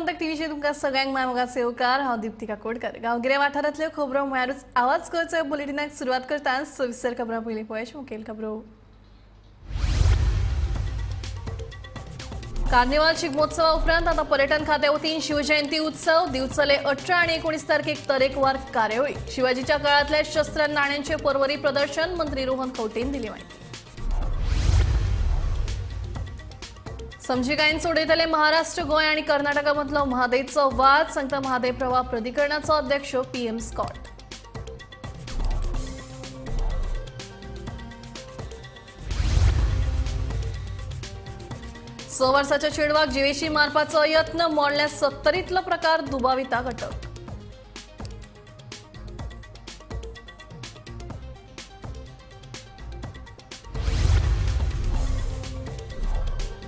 गोमंतक टीव्हीचे तुमकां सगळ्यांक मायमोगाचे येवकार। हांव दीप्तिका कोडकर। गांवगिऱ्या वाठारांतल्यो खबरो म्हळ्यारूच आवाज करचे बुलेटिनाक सुरवात करता। सविस्तर खबरां पयलीं पळोवया मुखेल खबरो। कार्निवाल शिगमोत्सवा उपरांत आता पर्यटन खात्या वतीन शिवजयंती उत्सव दिवचले 18 आणि 19 तारखेक तरेकवार कार्यावळी। शिवाजीच्या काळातले शस्त्र नाण्यांचे परवरी प्रदर्शन मंत्री रोहन खंवटेन दिली माहिती। समजिकायेन सोडयतले महाराष्ट्र गोंय आणि कर्नाटका मधलो म्हादयचो वाद सांगता म्हादय प्रवाह प्राधिकरणाचो अध्यक्ष पीएम स्कॉट। स वर्साच्या चेडवाक जिवेशी मारपाचो यत्न मोडल्या 70तलो प्रकार दुबाविताक अटक।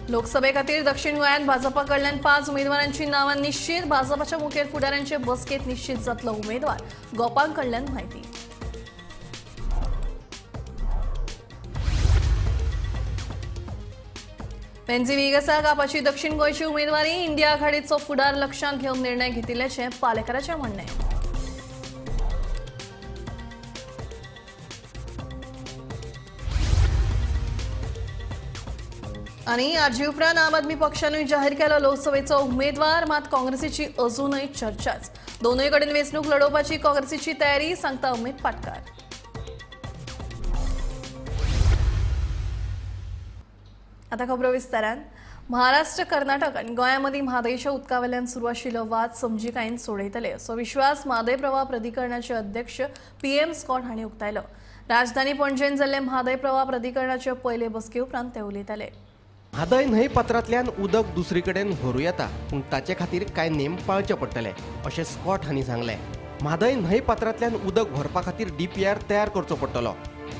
लोकसभे खातीर दक्षिण गोंयांत भाजपा कडल्यान 5 उमेदवारांची नावां निश्चित। भाजपाच्या मुखेल फुडाऱ्यांचे बसकेत निश्चित जातलो उमेदवार गोपाल कडल्यान माहिती। पेन्झी विगसा कापाची दक्षिण गोंयची उमेदवारी इंडिया आघाडीचो फुडार लक्षांत घेवन निर्णय घेतिल्ल्याचें पालेकराचें म्हणणें। आणि आरजी उपरांत आम आदमी पक्षानूय जाहीर केलो लोकसभेचो उमेदवार। मात काँग्रेसीची अजूनय चर्चाच। दोनूय कडेन वेंचणूक लडोवपाची काँग्रेसीची तयारी सांगता उमेद पाटकार। आता खबरो विस्तारान। महाराष्ट्र कर्नाटक आणि गोंयामदी म्हादयच्या उदकावेल्यान सुरू आशिल्लो वाद समजिकायेन सोडयतले असो विश्वास म्हादय प्रवाह प्राधिकरणाचे अध्यक्ष पीएम स्कॉट हांणी उक्तायलो। राजधानी पणजेन जाल्ले म्हादय प्रवाह प्राधिकरणाचे पयले बसके उपरांत ते उलयताले। म्हादय न्हंय पात्रांतल्यान उदक दुसरे कडेन व्हरू येता पूण ताचे खातीर कांय नेम पाळचे पडटले अशें स्कॉट हांणी सांगलें। म्हादय न्हंय पात्रांतल्यान उदक व्हरपा खातीर डीपीआर तयार करचो पडटलो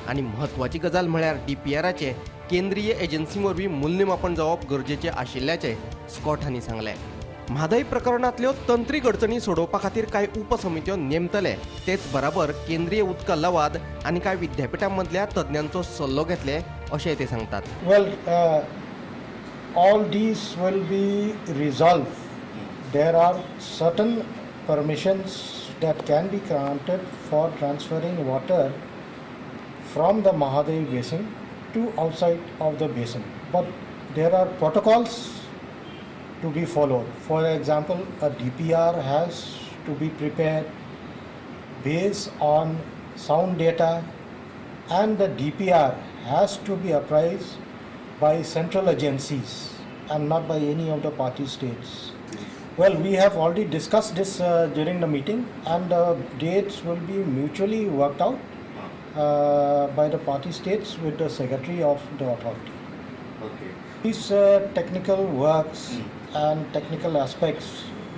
आनी म्हत्वाची गजाल म्हळ्यार डीपीआराचे केंद्रीय एजन्सी वरवीं मूल्यमापन जावप गरजेचें आशिल्ल्याचें स्कॉट हांणी सांगलें। म्हादय प्रकरणांतल्यो तंत्रीक अडचणी सोडोवपा खातीर कांय उपसमित्यो नेमतले तेच बराबर केंद्रीय उदका लवाद आनी कांय विद्यापिठां मदल्या तज्ञांचो सल्लो घेतले अशेंय ते सांगतात। All these will be resolved. There are certain permissions that can be granted for transferring water from the Mahadevi basin to outside of the basin. But there are protocols to be followed. For example, a DPR has to be prepared based on sound data and the DPR has to be appraised by central agencies and not by any of the party states. Well, we have already discussed this during the meeting and the dates will be mutually worked out by the party states with the secretary of the authority. Okay. These technical works and technical aspects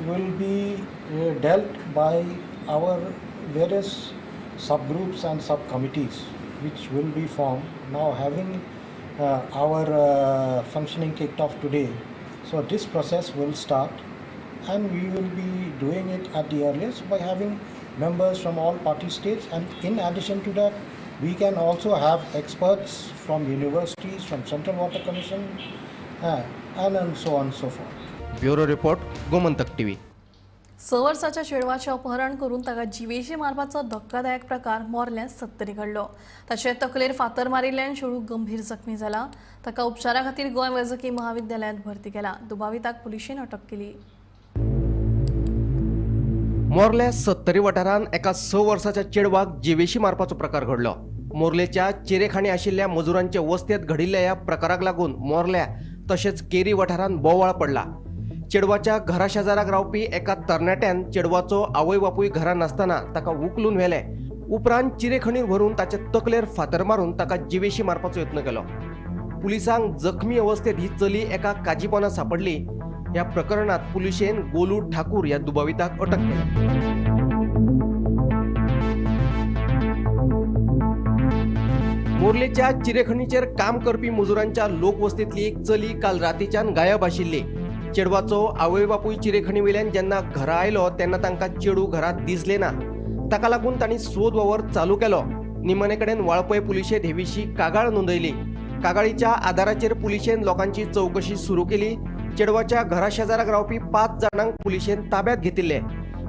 will be dealt by our various subgroups and subcommittees which will be formed. Now having our functioning kicked off today, so this process will start and we will be doing it at the earliest by having members from all party states, and in addition to that we can also have experts from universities, from Central Water Commission and so on and so forth. Bureau report Gomantak TV. 6 वर्साच्या चेडवाचे अपहरण करून ताका जिवेशी मारपाचो धक्कादायक प्रकार मोरल्यान 70 घडलो। ताचे तकलेर फातर मारिल्ल्यान चेडूं गंभीर जखमी जाला। ताका उपचारा खातीर गोंय वैजकी महाविद्यालयांत भरती केला। दुबाविताक पुलिशेन अटक केली। मोर्ल्या 70 वाठारांत एका 6 वर्साच्या चेडवाक जिवेशी मारपाचो प्रकार घडलो। मोर्लेच्या चिरेखाणी आशिल्ल्या मजुरांचे वस्तेत घडिल्ल्या ह्या प्रकाराक लागून मोर्ल्या तशेंच केरी वाठारांत बोवाळ पडला। चेडवाच्या घरा शेजाराक रावपी एका तरणाट्यान चेडवाचो आवय बापूय घरांत नासतना ताका उखलून व्हेले। उपरांत चिरेखणीर व्हरून ताचे तकलेर फातर मारून ताका जिवेशी मारपाचो यत्न केलो। पुलिसांक जखमी अवस्थेत ही चली एका काजीपोना सापडली। ह्या प्रकरणात पुलिशेन गोलू ठाकूर ह्या दुबाविताक अटक केली। मोर्लेच्या चिरेखणीचेर काम करपी मजुरांच्या लोकवस्तीतली एक चली काल रातीच्यान गायब आशिल्ली। चेडवाचो आवय बापूय चिरेखणी वयल्यान जेन्ना घरा आयलो तेन्ना तांकां चेडूं घरांत दिसलें ना। ताका लागून तांणी सोद वावर चालू केलो। निमणे कडेन वाळपय पुलिशेंत हे विशीं कागाळ नोंदयली। कागाळीच्या आदाराचेर पुलिशेन लोकांची चौकशी सुरू केली चेडवाच्या घरा शेजाराक रावपी 5 जाणांक पुलिशेन ताब्यात घेतिल्ले.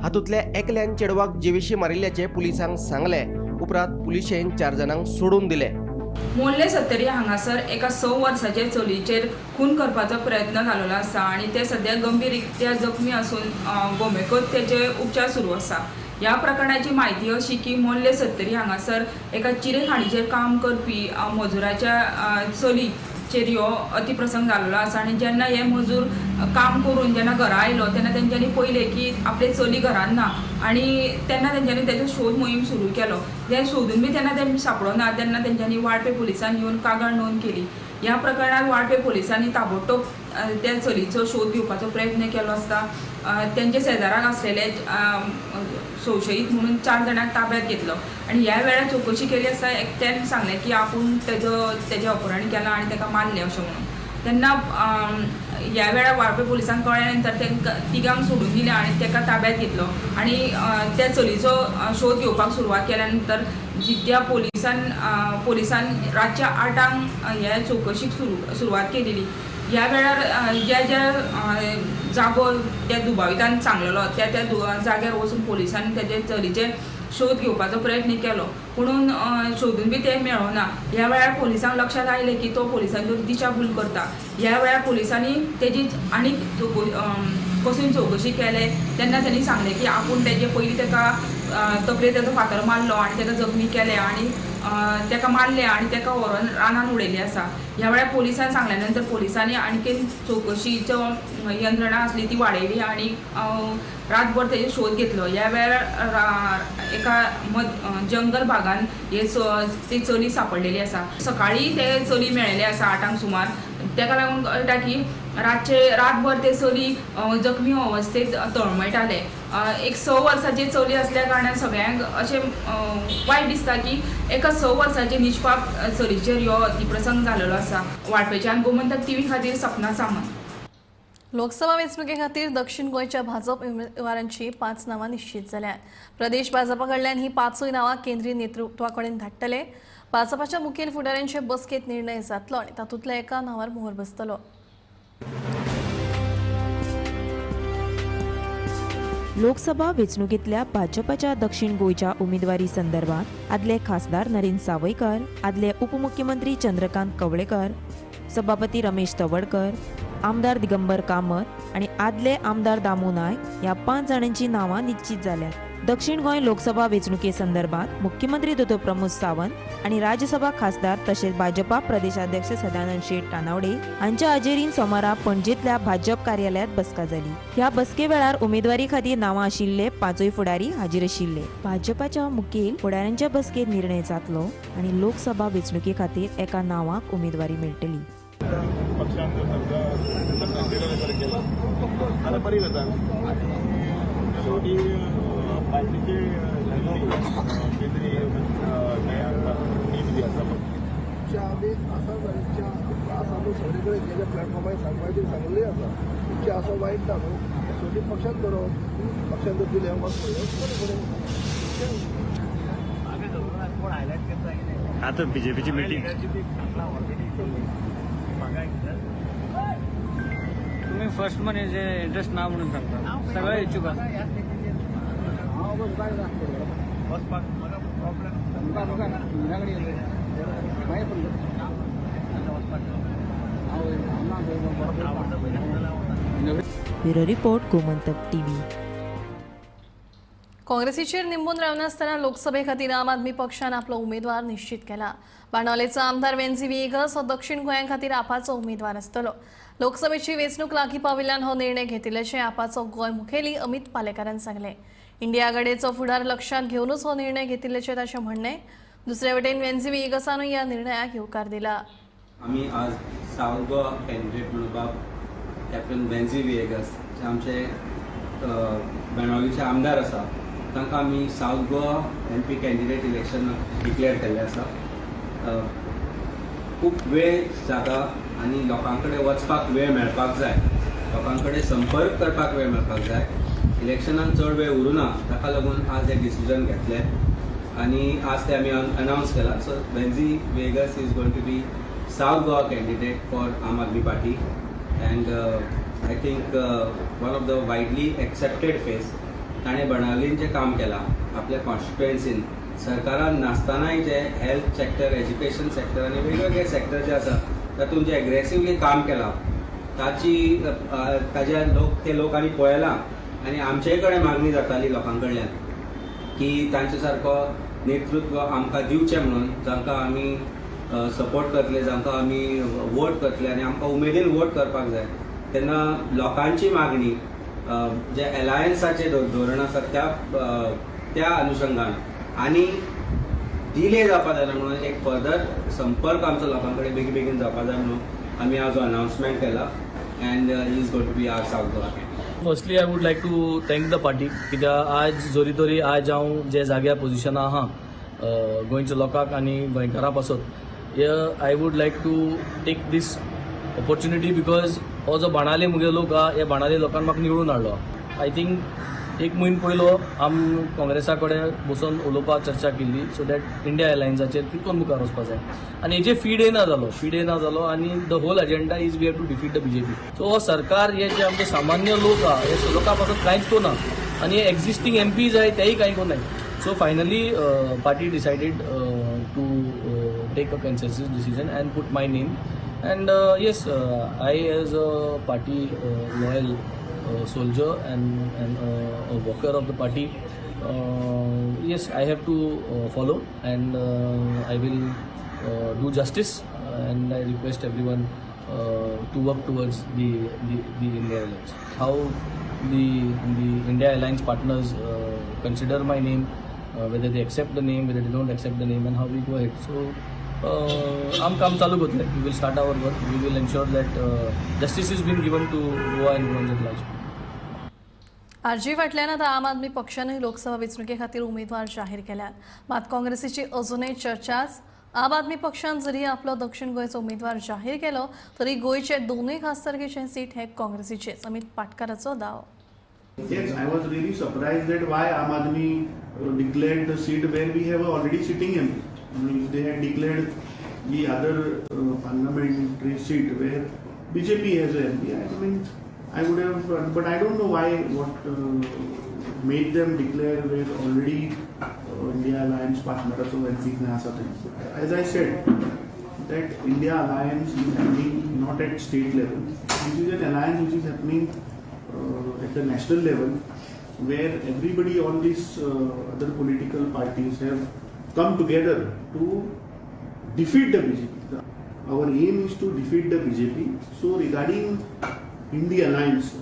हातूंतल्या एकल्यान चेडवाक जिवेशी मारिल्ल्याचे पुलिसांक सांगले. उपरांत पुलिशेन 4 जाणांक सोडून दिले. मोर्ले सत्तरी हांगासर एका 6 वर्साचे चलयेचेर खून करपाचो प्रयत्न जाल्लो आसा आनी ते सध्या गंभीररित्या जखमी असून गोमेकोत तेचे उपचार सुरू आसा. ह्या प्रकरणाची माहिती अशी की मोर्ले सत्तरी हांगासर एका चिरेखाणीचेर काम करपी मजुराच्या चलयेचेर ह्यो अतिप्रसंग जाल्लो आसा आनी जेन्ना हे मजूर काम करून जेन्ना घरा आयलो तेन्ना तेंच्यांनी पळयलें की आपले चली घरान ना आनी तेन्ना तेंच्यांनी तेजो शोध मोहीम सुरू केलो. ते सोदून बी तेन्ना ते सापडना तेन्ना तेंच्यांनी वाळपे पुलिसांनी येवन कागाळ नोंद केली. ह्या प्रकरणात वाळपे पुलिसांनी ताबडतोब त्या चलयेचो शोध घेवपाचो प्रयत्न केलो आसता. तेंचे शेजाराक आसलेले संशयीत म्हणून 4 जाणांक ताब्यात घेतलो आनी ह्या वेळार चवकशी केली आसता एकट्यान सांगलें की आपूण तेजें अपहरण केलां आनी ताका मारलें अशें म्हणून. तेन्ना ह्या वेळार वाळपे पुलिसांक कळ्ळ्या नंतर तांकां तिगांक सोडून दिलें आनी ताका ताब्यात घेतलो आनी त्या चलयेचो शोध घेवपाक सुरवात केल्या नंतर जिद्या पोलिसान रातच्या 8 ह्या चवकशीक सुरवात केलेली. ह्या वेळार ज्या जागो त्या दुबावितान सांगलेलो त्या जाग्यार वचून पोलिसांनी तेजे चलयेचे शोध घेवपाचो प्रयत्न केलो पुणून सोदून बी ते मेळोना. ह्या वेळार पोलिसांक लक्षात आयलें की तो पोलिसांचेर दिशाभूल करता. ह्या वेळार पोलिसांनी तेजी आनीक कसून चवकशी केले तेन्ना त्यांनी सांगलें की आपूण तेजे पयलीं ताका तकलेर तेजो फातर मारलो आनी ताका जखमी केले आनी ताका मारले आनी ताका व्हरून रानान उडयल्ले आसा. ह्या वेळार पोलिसांनी सांगल्या नंतर पोलिसांनी आणखीन चवकशीचो यंत्रणा आसली ती वाडयली आनी रातभर तेजो शोध घेतलो. ह्या वेळार एका जंगल भागान ती चली सापडलेली आसा. सकाळी ते चली मेळिल्ले आसा 8 सुमार. ताका लागून कळटा की रातभर ते चली जखमी अवस्थेत तळमळटाले. एक 6 वर्साची चली असल्या कारणान सगळ्यांक अशें वायट दिसता की एका 6 वर्साचे निष्पाप चलयेचेर ह्यो अतिप्रसंग जाल्लो आसा. वाळपेच्यान गोमंतक TV खातीर सपना सामंत. लोकसभा वेंचणुके खातीर दक्षिण गोंयच्या भाजप उमेदवारांची 5 नांवां निश्चित जाल्यात. प्रदेश भाजपा कडल्यान ही 5 नांवां केंद्रीय नेतृत्वा कडेन धाडटले. भाजपाच्या मुखेल फुडाऱ्यांचे बसकेत निर्णय जातलो आनी तातूंतल्या एका नांवार मोहर बसतलो. लोकसभा वेंचणुकेंतल्या भाजपाच्या दक्षिण गोंयच्या उमेदवारी संदर्भात आदले खासदार नरेंद्र सावयकार, आदले उपमुख्यमंत्री चंद्रकांत कवळेकर, सभापती रमेश तवडकर, आमदार दिगंबर कामत आणि आदले आमदार दामू नायक ह्या 5 जाणांची नांवां निश्चित जाल्यात. दक्षिण गोंय लोकसभा वेंचणुके संदर्भात मुख्यमंत्री दोतोर प्रमोद सावंत आणि राज्यसभा खासदार तसेच भाजपा प्रदेशाध्यक्ष सदानंद शेट तानावडे हांच्या हाजेरीन सोमारा पणजेंतल्या भाजप कार्यालयात बसका जाली. ह्या बसके वेळार उमेदवारी खातीर नांवां आशिल्ले 5 फुडारी हाजीर आशिल्ले. भाजपाच्या मुखेल फुडाऱ्यांच्या बसकेत निर्णय जातलो आणि लोकसभा वेंचणुके खातीर एका नांवाक उमेदवारी मेळटली. पार्टीचे केंद्रीय नीती आसा आमी आसा सगळे कडेन गेल्या प्लॅटफॉर्मार सांगपाची सांगलेली आसा तुमचे असो वायट ना न्हू शेवटी पक्षांत करप पक्षांत दिले आता बीजेपीची मिटींग तुम्ही फर्स्ट मध्ये जे इंटरेस्ट नाव म्हणून सांगता सगळे इच्छुक आहात. Bureau report Gomantak TV. काँग्रेसीचेर निंबून रावनासतना लोकसभे खातीर आम आदमी पक्षान आपलो उमेदवार निश्चित केला. बाणावलेचो आमदार वेंझी विएगस हो दक्षिण गोंया खातीर आपाचो उमेदवार आसतलो. लोकसभेची वेंचणूक लागीं पाविल्ल्यान हो निर्णय घेतिल्ल्याचें आपाचो गोंय मुखेली अमित पालेकारान सांगलें. इंडिया आघाडीचो फुडार लक्षात घेवनूच हो निर्णय घेतिल्ल्याचें ताचें म्हणणें. दुसरे वटेन वेंझी विएगसानूय ह्या निर्णयाक येवकार दिला. आमी आज सावथ गोवा कॅन्डिडेट म्हणपाक कॅप्टन वेंझी विएगस जे आमचे बाणावलेचे आमदार आसा तांकां आमी south Goa MP candidate election declare केल्लें आसा. खूब वेळ जाता आनी लोकां कडेन वचपाक वेळ मेळपाक जाय, लोकां कडेन संपर्क करपाक वेळ मेळपाक जाय. इलेक्शनान चड वेळ उरूना ताका लागून आज एक डिसिजन घेतलें आनी आज ते आमी अनावन्स केला. So Venzy Viegas is going to be South Goa candidate for Aam Aadmi Party and I think one of the widely accepted face. ताणें बर्नार्डिन जें काम केलां आपल्या कॉन्स्टिट्युएन्सीन सरकारान नासतनाय जे हेल्थ सेक्टर, एज्युकेशन सेक्टर आनी वेगवेगळे सेक्टर जे आसा तातूंत जे एग्रेसिवली काम केलां ताचे लोक आमी पळयलां. आनी आमचेय कडेन मागणी जाताली लोकां कडल्यान की तांचे सारको नेतृत्व आमकां दिवचें म्हणून, जांकां आमी सपोर्ट करतले, जांकां आमी वोट करतले आनी आमकां उमेदीन वोट करपाक जाय. तेन्ना लोकांची मागणी जे एलायन्साचे धोरण आसा त्या अनुशंगान आनी डिले जावपा जायना म्हणून एक फर्दर संपर्क आमचो लोकां कडेन बेगीन जावपा जाय म्हणून आमी आज अनाउन्समेंट केला. And he is going to be our South Goa. Firstly I would like to thank the party कित्याक आज जोरी तोरी आज हांव जे जाग्यार पोजिशनार आहा गोंयच्या लोकांक आनी गोंयकारां पासत I would like to take this opportunity because हो जो बाणाले मुगे लोक आहा ह्या बाणाले लोकांक म्हाका निवडून हाडलो. आय थिंक एक म्हयनो पयलो आम काँग्रेसा कडेन बसून उलोवपाक चर्चा केल्ली सो दॅट इंडिया एलायन्साचेर कितून मुखार वचपा जाय आनी हेजे फीड येना जालो आनी the whole agenda is we have to defeat the BJP. So हो सरकार हे जे आमचे सामान्य लोक आहा हे लोकां पासून कांयच कोना आनी हे एक्झिस्टींग एमपीज आहाय तेय कांय कोनाय. So finally party decided to take a consensus decision and put my name. And yes, I as a party loyal soldier and a worker of the party, yes, I have to follow and I will do justice and I request everyone to work towards the India Alliance. How the India Alliance partners consider my name, whether they accept the name, whether they don't accept the name, and how we go ahead. So आम काम चालू करतले. We will start our work. We will ensure that justice is been given to Goa and Goans at large. RG फाटल्यान आतां आम आदमी पक्षानूय लोकसभा वेंचणुके खातीर उमेदवार जाहीर केल्यात. मात काँग्रेसीची अजूनय चर्चाच. आम आदमी पक्षान जरी आपलो दक्षिण गोंयचो उमेदवार जाहीर केलो तरी गोंयचे दोनूय खासदारकेचे सीट हे काँग्रेसीचेच. अमित पाटकाराचो दावो. Yes, I was really surprised that why Aam Aadmi declared the seat where we have already sitting MP. I mean, if they had declared the other parliamentary seat where BJP has an MP, I mean, I would have, but I don't know why, what made them declare where already India Alliance partner so MP ne aasa tha. As I said, that India Alliance is happening not at state level. This is an alliance which is happening at the national level, where everybody, all these other political parties have come together to defeat the BJP. Our aim is to defeat the BJP. So regarding India Alliance,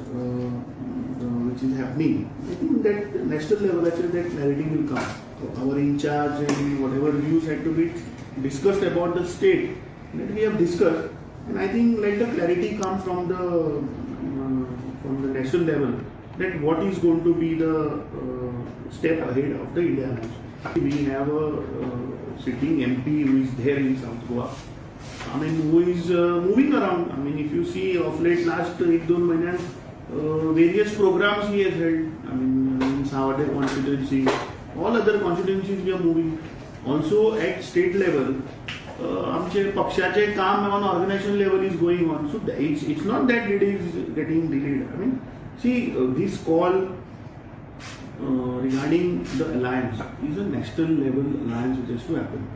which is happening, I think that national level actually that clarity will come. So our in charge and whatever views had to be discussed about the state, that we have discussed, and I think let the clarity come from the national level, that what is going to be the step ahead of the India Alliance. We have a sitting MP who is there in South Goa. I mean, who is moving around. I mean, if you see of late last 1-2 months, various programs he has held. I mean, in Savade constituency, all other constituencies we are moving. Also at state level, आमचे पक्षाचे काम on organization level is going on. So it's not that it is getting delayed. I mean, see this call regarding the alliance is a national level alliance which has to happen.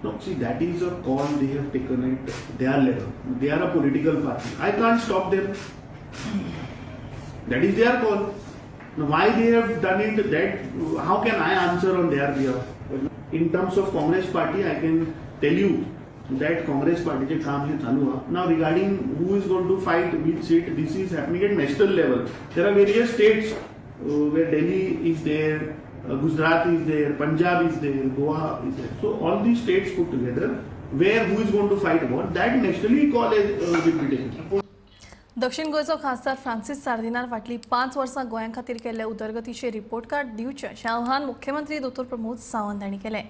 No, see, that is a call they have taken at their level. They are a political party. I can't stop them. That is their call. Now, why they have done it, that how can I answer on their behalf? In terms of Congress party, I can tell you that Congress party je kaam hai chalu hai. Now regarding who is going to fight which seat, this is happening at national level. There are various states where Delhi is there, Gujarat is there, Punjab is there, Goa is there. So all these states put together, where who is going to fight about, that nationally call will be taken. दक्षिण गोंयचो खासदार Francis सार्दिनार फाटलीं 5 वर्सां गोंया खातीर केल्ले उदरगतीचे report card दिवचे अशें आवाहन मुख्यमंत्री दोतोर प्रमोद सावंत हांणी केलें.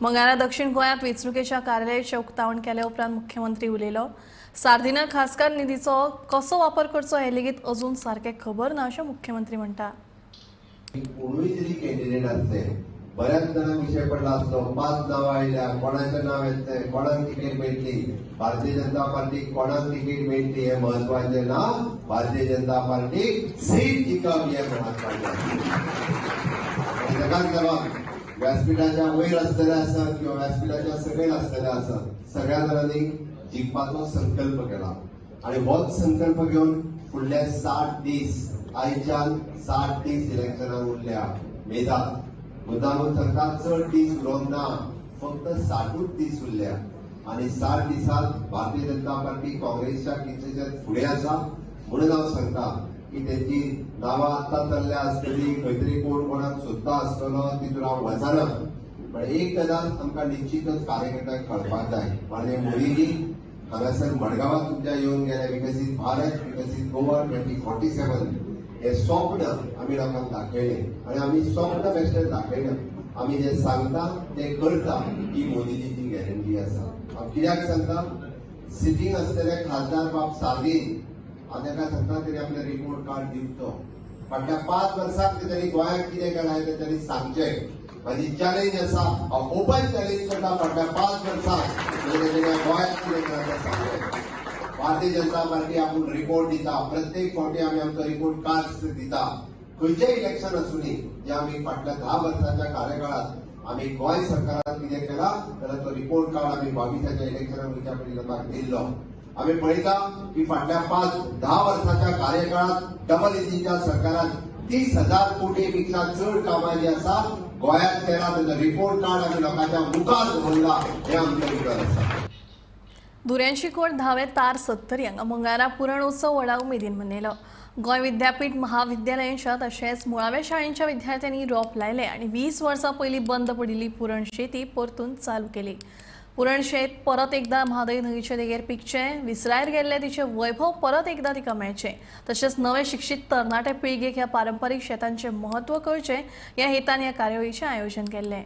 मंगळारा दक्षिण गोंयांत वेंचणुकेच्या कार्यालयाचें उक्तावण केले उपरांत मुख्यमंत्री उलयलो. सार्दिनार खासकार निधीचो कसो वापर करचो हे लेगीत अजून सारकें खबर ना अशें मुख्यमंत्री म्हणटा. कोणूय जरी कॅन्डिडेट आसले बऱ्याच जणांना विषय पडला असतो. 5 नावं आयल्या, कोणाचं नाव येतंय, कोणाक तिकीट मेळटली. भारतीय जनता पार्टीक कोणाक तिकीट मेळटली हे महत्वाचे ना. भारतीय जनता पार्टीक सीट जिखप हे महत्वाचे. जगात व्यासपीठाच्या वयर असलेले असत किंवा व्यासपीठाच्या सकयल असलेले असत, सगळ्या जणांनी जिखपाचो संकल्प केला आणि होच संकल्प घेऊन फुडले 60 दीस आयच्यान 60 दीस इलेक्शनाक उरल्या. मेदात मुद्दामून सांगता चड दीस उरोंक ना, फक्त 60 दीस उरल्या आणि 60 दिसांत भारतीय जनता पार्टी काँग्रेसच्या किंचित फुडें आसा. म्हणून हांव सांगता की तेची नावां आतां चल्ल्या आसतली, खंय तरी कोण कोणाक सोदता आसतलो, तितून हांव वचना. पण एक गजाल आमकां निश्चितच कार्यकर्त्यांक कळपाक जाय. माननीय मोदीजी हांगासर मडगांवां तुमच्या येवन गेले. विकसीत भारत, विकसीत गोवा 2047 हे स्वप्न आम्ही लोकांक दाखयलें आणि आम्ही स्वप्न बेश्टेच दाखयना. आम्ही जे सांगता ते करता ही मोदीजीची गॅरंटी आसा. हांव कित्याक सांगता, सिटींग असलेले खासदार बाब सार्गीन हांव ताका सांगता तरी आपले रिपोर्ट कार्ड दिवचो. फाटल्या 5 वर्सांत तेणी गोंयांत कितें केलां हें तेणी सांगचें. माझी चॅलेंज आसा, हांव ओपन चॅलेंज करता. फाटल्या 5 वर्सांत तेणी गोंयांत कितें केलां तें सांगचें. भारतीय जनता पार्टी आपूण रिपोर्ट दिता. प्रत्येक फावटी आमी आमचो रिपोर्ट कार्ड दिता. खंयचें इलेक्शन आसूनी जे आमी फाटल्या 10 वर्सांच्या कार्यकाळात आमी गोंय सरकारान कितें केलां जाल्यार तो रिपोर्ट कार्ड आमी 22च्या इलेक्शनाक वयच्या पयलीं लोकांक दिल्लो. आमी पळयता की फाटल्या 5-10 वर्सांच्या कार्यकाळात डबल इंजिनच्या सरकारान 30,000 कोटी पेक्षा चड कामां जी आसा गोंयांत केला. तेजो रिपोर्ट कार्ड आमी लोकांच्या मुखार दवरला. हे आमचें उतर आसा. दुऱ्यांची कोट 10वे तार 70 हांगा मंगळारा पुरण उत्सव व्हडा उमेदीन मनयलो. गोंय विद्यापीठ महाविद्यालयांच्या तशेंच मुळाव्या शाळेंच्या विद्यार्थ्यांनी रोप लायले आनी 20 वर्सां पयलीं बंद पडिल्ली पुरण शेती परतून चालू केली. पुरण शेत परत एकदा म्हादय न्हंयचे देगेर पिकचें, विसरायर गेल्ले तिचे वैभव परत एकदा तिका मेळचें, तशेंच नवे शिक्षीत तरणाटे पिळगेक ह्या पारंपारीक शेतांचें महत्व कळचें ह्या हेतान ह्या कार्यावळीचें आयोजन केल्लें.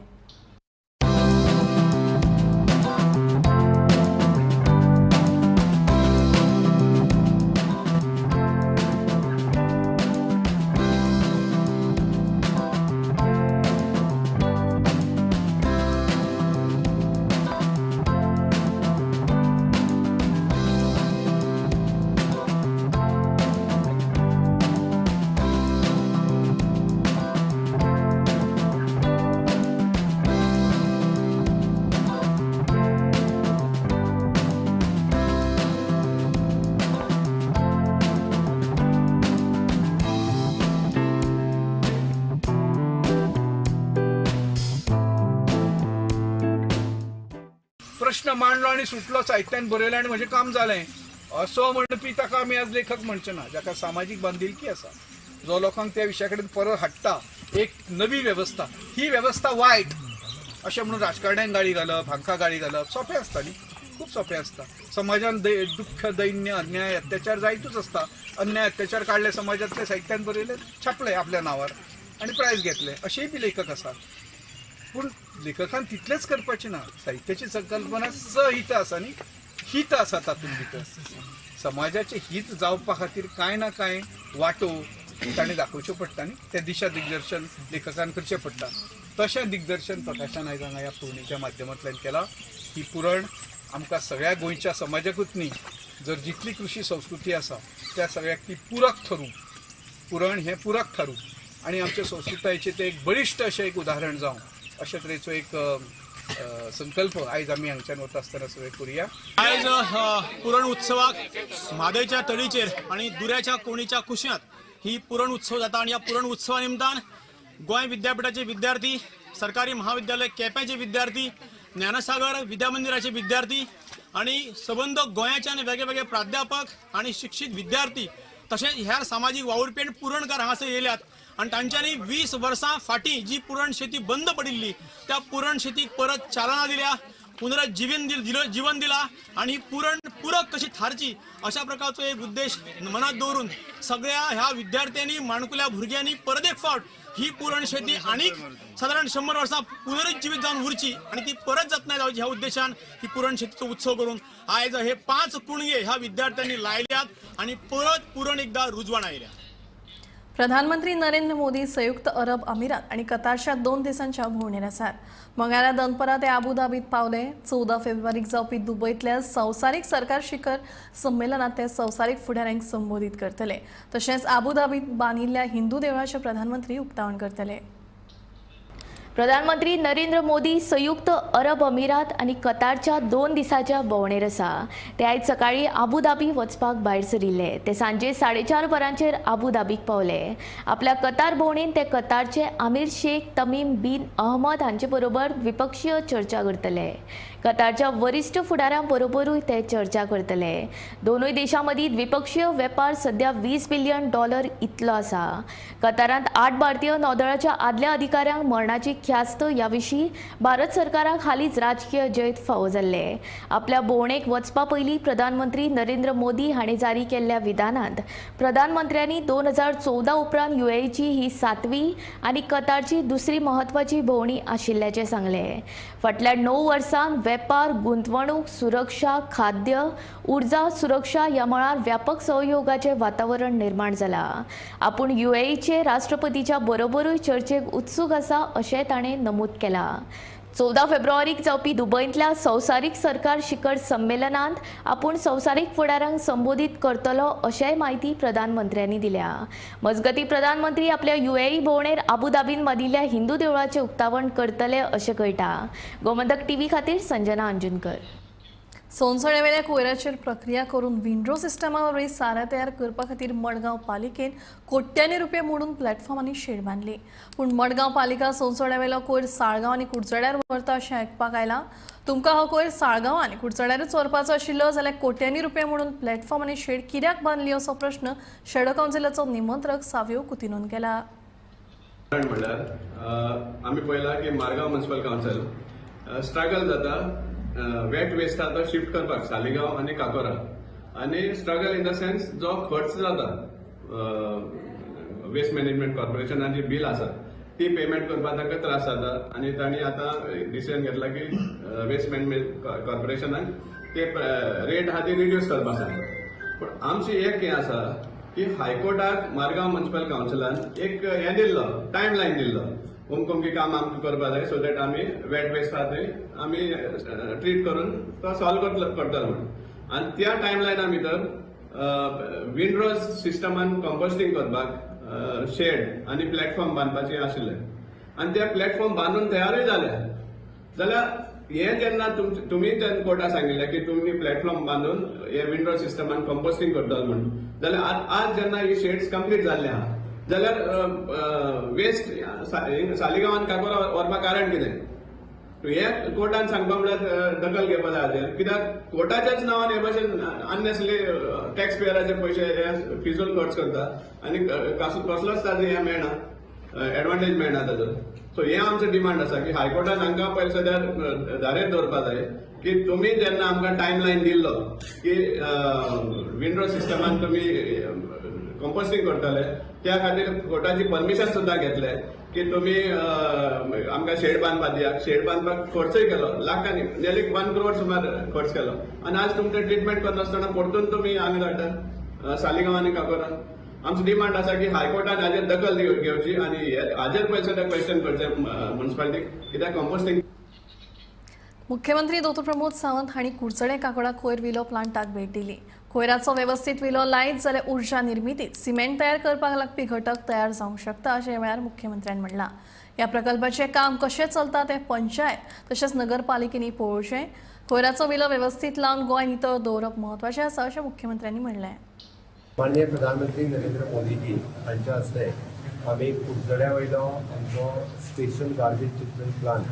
प्रश्न मांडलो आणि सुटलो, साहित्यान बरयलें आनी म्हजें काम जालें असो म्हणपी ताका आमी आज लेखक म्हणचे ना. जाका सामाजीक बांदिलकी आसा, जो लोकांक त्या विशया कडेन परत हाडटा एक नवी वेवस्था. ही वेवस्था वायट अशें म्हणून राजकारण्यांक गाळी घालप, हांकां गाळी घालप सोंपें आसता न्ही, खूब सोंपें आसता. समाजान दुख्ख, दैन्य, अन्याय, अत्याचार जायतूच आसता. अन्याय अत्याचार काडले समाजांतले, साहित्यान बरयले, छापले आपल्या नांवार आनी प्रायज घेतले. अशेय बी लेखक आसात. पूण लेखकान तितलेंच करपाचें ना. साहित्याची संकल्पना सहित आसा न्ही, हित आसा तातूंत भितर. समाजाचें हित जावपा खातीर कांय ना कांय वाटो ताणें दाखोवच्यो पडटा न्ही. तें दिशा दिग्दर्शन लेखकान करचें पडटा. तशें दिग्दर्शन प्रकाशन आयज हांगा ह्या पुरणीच्या माध्यमांतल्यान केलां. ही पुरण आमकां सगळ्या गोंयच्या समाजाकूच न्ही, जर जितली कृशी संस्कृती आसा त्या सगळ्याक ती पूरक ठरूं. पुरण हें पूरक ठरूं आनी आमच्या संस्कृतायेचें तें एक बळिश्ट अशें एक उदाहरण जावं अशे तरेचो एक संकल्प आयज आमी हांगच्यान वता आसतना सगळे करुया. आयज पुरण उत्सवाक म्हादयच्या तळीचेर आनी दुऱ्याच्या कोणीच्या कुश्यांत ही पुरण उत्सव जाता आनी ह्या पुरण उत्सवा निमतान गोंय विद्यापीठाचे विद्यार्थी, सरकारी महाविद्यालय केप्याचे विद्यार्थी, ज्ञानसागर विद्यामंदिराचे विद्यार्थी आनी सबंद गोंयाचे आनी वेगवेगळे प्राध्यापक आनी शिक्षीत विद्यार्थी तशेंच हेर सामाजीक वावुरपेट पुरणकार हांगासर येयल्यात आनी तांच्यांनी 20 वर्सां फाटीं जी पुरण शेती बंद पडिल्ली त्या पुरण शेतीक परत चालना दिल्या, जीवन दिला आणि पुरण पूरक कशी थारची अशा प्रकारचो एक उद्देश मनात दवरून सगळ्या ह्या विद्यार्थ्यांनी, माणकुल्या भुरग्यांनी परत एक फावट ही पुरण शेती आनीक साधारण 100 वर्सां पुनरुज्जीवीत जावन उरची आणि ती परत जतनाय जावची ह्या उद्देशान ही पुरण शेतीचो उत्सव करून आयज हे 5 कुणगे ह्या विद्यार्थ्यांनी लायल्यात आणि परत पुरण एकदा रुजवान आयल्या. प्रधानमंत्री नरेंद्र मोदी संयुक्त अरब अमिरात आणि कतारच्या 2 दिसांच्या भोंवडेर आसात. मंगळारा दनपरां ते अबुधाबीत पावले. 14 फेब्रुवारीक जावपी दुबयतल्या संवसारीक सरकार शिखर संमेलनात ते संवसारीक फुडाऱ्यांक संबोधीत करतले. तशेंच अबुधाबीत बांदिल्ल्या हिंदू देवळाचे प्रधानमंत्री उक्तावण करतले. प्रधानमंत्री नरेंद्र मोदी संयुक्त अरब अमिरात आणि कतारच्या 2 दिसांच्या भोंवडेर आसा. ते आयज सकाळी अबुधाबी वचपाक भायर सरिल्ले. ते सांजे 4:30 वरांचेर अबुधाबीक पावले. आपल्या कतार भोंवडेन ते कतारचे अमीर शेख तमीम बिन अहमद हांचे बरोबर द्विपक्षीय चर्चा करतले. कतारच्या वरिष्ठ फुडाऱ्यां बरोबरूय ते चर्चा करतले. दोनूय देशां मदीं द्विपक्षीय वेपार सध्या $20 बिलियन इतलो आसा. कतारांत 8 भारतीय नौदळाच्या आदल्या अधिकाऱ्यांक मरणाची ख्यास्त ह्या विशीं भारत सरकाराक हालींच राजकीय जैत फावो जाल्ले. आपल्या भोंवडेक वचपा पयलीं प्रधानमंत्री नरेंद्र मोदी हांणी जारी केल्ल्या विधानांत प्रधानमंत्र्यांनी 2014 उपरांत UAEची ही 7वी आनी कतारची दुसरी म्हत्वाची भोंवडी आशिल्ल्याचें सांगले. फाटल्या 9 वर्सांत वेपार, गुंतवणूक, सुरक्षा, खाद्य, उर्जा सुरक्षा ह्या मळार व्यापक सहयोगाचे वातावरण निर्माण जाला. आपूण UAEचे राष्ट्रपतीच्या बरोबरूय चर्चेक उत्सूक आसा अशें ताणें नमूद केला. 14 फेब्रुवारीक जावपी दुबयंतल्या संवसारीक सरकार शिखर संमेलनांत आपूण संवसारीक फुडाऱ्यांक संबोधीत करतलो अशेंय म्हायती प्रधानमंत्र्यांनी दिल्या. मजगतीं प्रधानमंत्री आपल्या UAE भोंवडेर अबुधाबीन बांदिल्ल्या हिंदू देवळाचें उक्तावण करतले अशें कळटा. गोमंतक TV खातीर संजना अंजुनकर. सोनसड्यावेल्या कोयराचेर प्रक्रिया करून विंडो सिस्टमा वरवीं सारें तयार करपा खातीर मडगांव पालिकेन कोट्यांनी रुपये मोडून प्लॅटफॉर्मांनी शेड बांदली. पूण मडगांव पालिका सोनसड्यावेलो कोयर साळगांव आनी कुडचड्यार व्हरता अशें आयकपाक आयलां. तुमकां हो कोयर साळगांव आनी कुडचड्यारूच व्हरपाचो आशिल्लो जाल्यार कोट्यांनी रुपये मोडून प्लॅटफॉर्मांनी शेड कित्याक बांदली असो प्रश्न शेडो कावन्सिलाचो निमंत्रक सावयो कुतिनून केला. म्हणल्यार आमी पळयलां की मारगांव म्युनिसिपल कावन्सिल स्ट्रगल जाता वेट वेस्ट आसा तो शिफ्ट करपाक सालिगांव आनी काकोरा. आनी स्ट्रगल इन द सेन्स जो खर्च जाता वेस्ट मॅनेजमेंट कॉर्पोरेशनाची बील आसा ती पेमेंट करपाक ताका त्रास जाता. आनी तांणी आतां डिसिजन घेतला की वेस्ट मॅनेजमेंट कॉर्पोरेशनाक ते रेट आहा ती रिड्यूस करपाक सांगता. पूण आमची एक हें आसा की हायकोर्टाक मारगांव म्युनिसिपल कावन्सिलान एक हें दिल्लो टायमलायन दिल्लो अमकी काम आमकां करपा जाय सो दॅट आमी वेट वेस्ट आहा थंय आमी ट्रीट करून तो सॉल्व करतलो म्हणून. आनी त्या टायमलायना भितर विंडरोज सिस्टमान कंपोस्टिंग करपाक शेड आनी प्लॅटफॉर्म बांदपाचें आशिल्लें. आनी ते प्लॅटफॉर्म बांदून तयारूय जाले जाल्यार हें जेन्ना तुमी जेन्ना कोर्टाक सांगिल्लें की तुमी प्लॅटफॉर्म बांदून हे विंडो सिस्टमान कंपोस्टिंग करतलो म्हणून जाल्यार आज जेन्ना ही शेड्स कंप्लीट जाल्ले आहा जाल्यार वेस्ट सालिगांवान काकोरा व्हरपाक कारण कितें? हे कोर्टान सांगपा म्हळ्यार दखल घेवपा जाय हाजेर. कित्याक कोर्टाच्याच नांवान हे भशेन अननेसरी टॅक्स पेयराचे पयशे हे फिजूल खर्च करता आनी कसलोच ताजो हे मेळना एडवांटेज मेळना ताजो. सो हे आमचो डिमांड आसा की हायकोर्टान हांकां पयले सद्या धारेर दवरपा जाय की तुमी जेन्ना आमकां टायमलायन दिल्लो की विंडो सिस्टमान तुमी कंपोस्टिंग करतले त्या खातीर कोर्टाची परमिशन सुद्दां घेतले की तुमी आमकां शेड बांदपाक दियात. शेड बांदपाक खर्चूय केलो लाखांनी नेली 1 crore सुमार खर्च केलो आनी आज तुमचे ट्रिटमेंट करनासतना परतून तुमी हांगा धाडटात सालिगांव आनी काकोरा. आमचो डिमांड आसा की हायकोर्टान हाजेर दखल घेवची आनी हाजेर पयले सद्या क्वेश्चन करचें म्युनिसिपालिटीक कित्याक कंपोस्टिंग. मुख्यमंत्री डॉ. प्रमोद सावंत हांणी कुडचडे काकोडा कोयर विलो प्लांटाक भेट दिली. कोयराचो वेवस्थीत विलो लायत जाल्यार उर्जा निर्मितीत सिमेंट तयार करपाक लागपी घटक तयार जावंक शकता अशें वेळार मुख्यमंत्र्यांनी म्हणलां. ह्या प्रकल्पाचें काम कशें चलता तें पंचायत तशेंच नगरपालिकेनी पळोवचें. कोयराचो विलो वेवस्थीत लावन गोंय नितळ दवरप म्हत्वाचें आसा अशें मुख्यमंत्र्यांनी म्हणलें. माननीय प्रधानमंत्री नरेंद्र मोदीजी हांच्या हस्ते आमी कुडचड्या वयलो आमचो स्पेशल गार्बेज ट्रिटमेंट प्लांट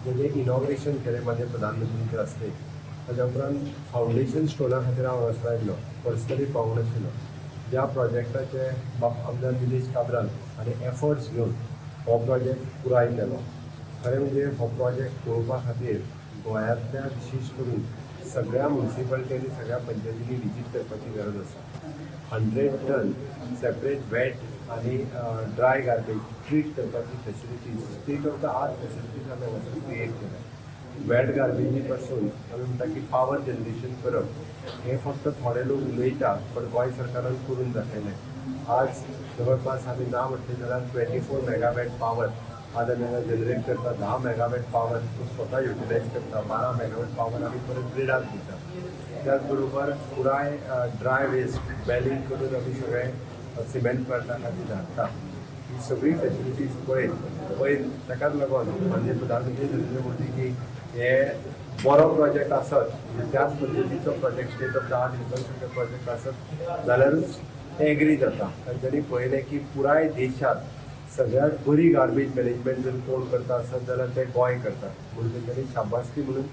जेचें इनॉग्रेशन केलें म्हाज्या प्रधानमंत्रीच्या हस्ते. ताच्या उपरांत फावंडेशन स्टोना खातीर हांव वचपा आयिल्लो पर्सनली पावूंक नाशिल्लो. ज्या प्रोजेक्टाचे आमदार निलेश काब्राल आनी एफर्ट्स घेवन हो प्रोजेक्ट पुराय केलो. खरें म्हणजे हो प्रोजेक्ट पळोवपा खातीर गोंयांतल्या विशेश करून सगळ्या म्युनिसिपालिटी सगळ्या पंचायतींनी विजीट करपाची गरज आसा. 100 टन सेपरेट वेट आनी ड्राय गार्बेज ट्रीट करपाची facilities state of the art facilities आमी हांगासर क्रिएट केल्या. वेट गार्बेजी पासून आमी म्हणटा की पावर जनरेशन करप हें फक्त थोडे लोक उलयता पण गोंय सरकारान करून दाखयलें. आज जवळपास आम्ही ना म्हटले जाल्यार 24 मेगावॅट पॉवर आज आमी हांगा जनरेट करता. 10 मेगावॅट पॉवर तो स्वता युटिलायज करता. 12 मेगावॅट पॉवर आमी परत ग्रिडाक दिता. त्याच बरोबर पुराय ड्राय वेस्ट बॅलिंग करून आमी सगळे सिमेंट प्लांटा खातीर धाडटा. ही सगळी फॅसिलिटीज पळयन ताकाच लागून माननीय प्रधानमंत्री नरेंद्र मोदी की हे बरो प्रोजेक्ट आसत, त्याच पद्दतीचो project state of the art infrastructure project आसत जाल्यारूच ते एग्री जाता. तांच्यांनी पळयलें की पुराय देशात सगळ्यात बरी गार्बेज मॅनेजमेंट जर कोण करता आसत जाल्यार ते गोंय करता. म्हणून तेंच्यांनी शाबासकी म्हणून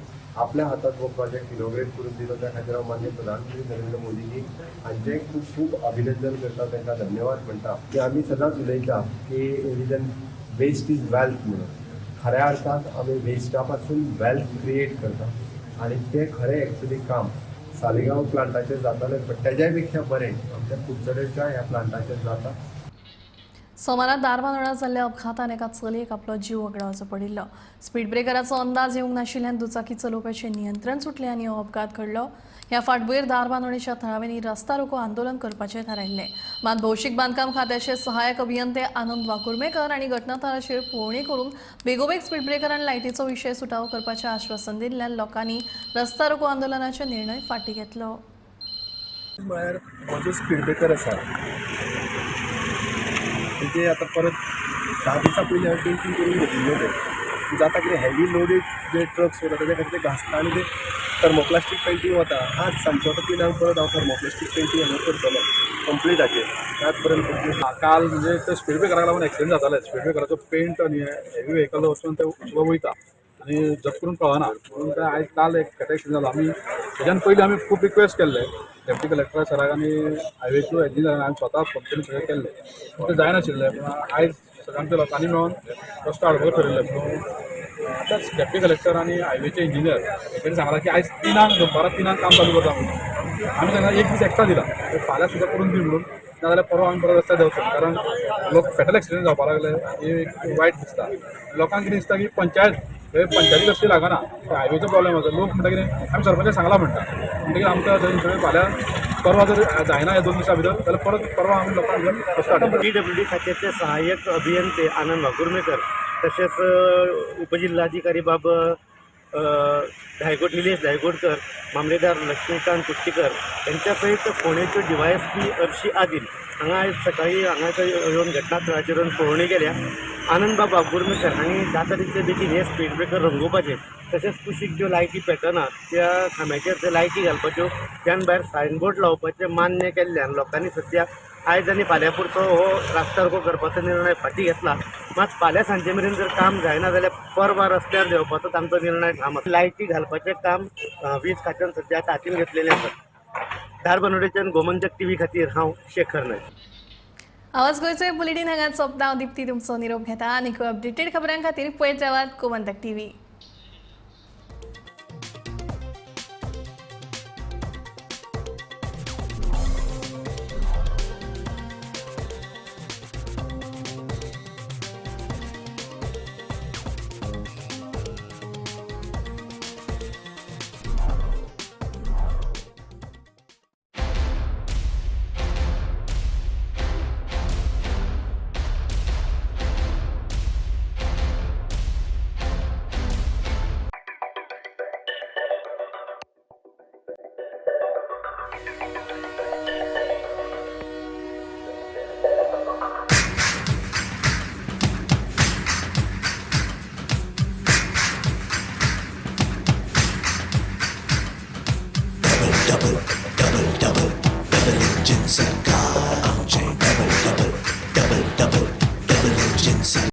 आपल्या हातात हो प्रोजेक्ट इनॉग्रेट करून दिलो. त्या खातीर हांव माननीय प्रधानमंत्री नरेंद्र मोदीजी हांचें खूब खूब अभिनंदन करता, तांकां धन्यवाद म्हणटा. की आमी सदांच उलयता की रिलीजन वेस्ट इज वेल्थ म्हणून. खऱ्या अर्थात आमी वेस्टा पासून वेल्थ क्रिएट करता आनी तें खरें एक्चुली काम सालिगांव प्लांटाचेर जातालें, बट तेज्याय पेक्षा बरें आमच्या कुडचडेच्या ह्या प्लांटाचेर जाता. सोमारा दारबांदोडा जाल्ल्या अपघातान एका चलयेक आपलो जीव वगडावचो पडिल्लो. स्पीड ब्रेकराचो अंदाज येवंक नाशिल्ल्यान दुचाकी चलोवप्याचें नियंत्रण सुटलें आनी हो अपघात घडलो. ह्या फाटभुंयेर दारबांदोडेच्या थळाव्यांनी रस्ता रोको आंदोलन करपाचें थारायिल्लें. मात भौशीक बांदकाम खात्याचे सहाय्यक अभियंते आनंद वाकुर्मेकर आनी घटनास्थळाचेर पळोवणी करून बेगोबेग स्पीड ब्रेकर आनी लायटीचो विशय सुटावो करपाचें आश्वासन दिल्ल्यान लोकांनी रस्ता रोको आंदोलनाचे निर्णय फाटीं घेतलो. म्हळ्यार हो जो स्पीड ब्रेकर आसा तेजे आतां परत 10 दिसां पयलीं हांवें पेंटींग करून घेतिल्लें तें जाता कितें हेवी लोडेड जे ट्रक्स वता तेज्या खातीर ते घासता आनी ते थर्मोप्लास्टीक पेंटींग वता. आज सांजचो आतां 3 परत हांव थर्मोप्लास्टीक पेंटींग हांगा करतलो कंप्लीटाचेर. त्याच पर्यंत कंप्लीट काल म्हणजे ते स्पीड ब्रेकराक लागून एक्सिडेंट जाताले. स्पीड ब्रेकराचो पेंट आनी हेवी व्हेकल वचून ते वयता आनी जप करून कळना. म्हणून ते आयज काल एक एक्सिडेंट जालो. आमी तेज्यान पयलीं आमी खूब रिक्वेस्ट केल्ले डेप्युटी कलेक्टर सराक आनी हायवेच्यो इंजिनियरान हांवें स्वता कंप्लेन सगळें केल्लें, पूण तें जायनाशिल्लें. पूण आयज सगळ्यांच्या लोकांनी मेळून रस्तो हाडपाचें ठरयल्लें. पूण आतां डेप्युटी कलेक्टर आनी हायवेचे इंजिनियर तेणी सांगलां की आयज 3 दनपारां 3 काम चालू करता म्हणून. आमी तांकां एक दीस एक्स्ट्रा दिला, फाल्यां सुद्दां करून दी म्हणून. नाजाल्यार परवा आमी परत रस्त्यार देंवतले. कारण लोक फेटल एक्सिडेंट जावपाक लागले ही एक वायट दिसता. लोकांक कितें दिसता की पंचायती लक्ष लागना, हायवेचो प्रॉब्लेम आसा. लोक म्हणटा कितें आमी सरपंचाक सांगला म्हणटा. म्हणटकीर आमकां थंय फाल्यां परवा जर जायना ह्या 2 दिसां भितर जाल्यार परत परवा आमी लोकांक घेवन रस्तो हाडटले. PWD खात्याचे सहाय्यक अभियंते आनंद वाकुर्मेकर तसेच उपजिल्हाधिकारी बाब निलेश धायगोडकर, मामलेदार लक्ष्मीकांत कुट्टीकर यांच्या सहित फोंडेच्यो DYSP अर्शी आदिल हांगा आयज सकाळी हांगा येवन घटनास्थळाचेर येवन पळोवणी केल्या. आनंदबाब वाकुर्मेकर हांणी 10 तारीखे बेगीन हे स्पीड ब्रेकर रंगोवपाचे, तशेंच कुशीक ज्यो लायटी पेटना त्या खांब्याचेर ते लायटी घालपाच्यो, त्यान भायर सायनबोर्ड लावपाचें मान्य केल्ल्यान लोकांनी सद्या आयज आनी फाल्यां पुरतो हो रस्ता रोको करपाचो निर्णय फाटीं घेतला. मात फाल्यां सांजे मेरेन जर काम जायना जाल्यार परवा रस्त्यार देंवपाचो तांचो निर्णय ठाम आसा. लायटी घालपाचें काम वीज खात्यान सद्या हातीन घेतलेलें आसा. धारबांदोडेच्यान गोमंतक TV खातीर हांव शेखर नायक. आवाज गोंयचो बुलेटीन हांगा सोंपता. हांव दिप्ती तुमचो निरोप घेता आनी अपडेटेड खबरां खातीर पळयत रावात गोमंतक TV. double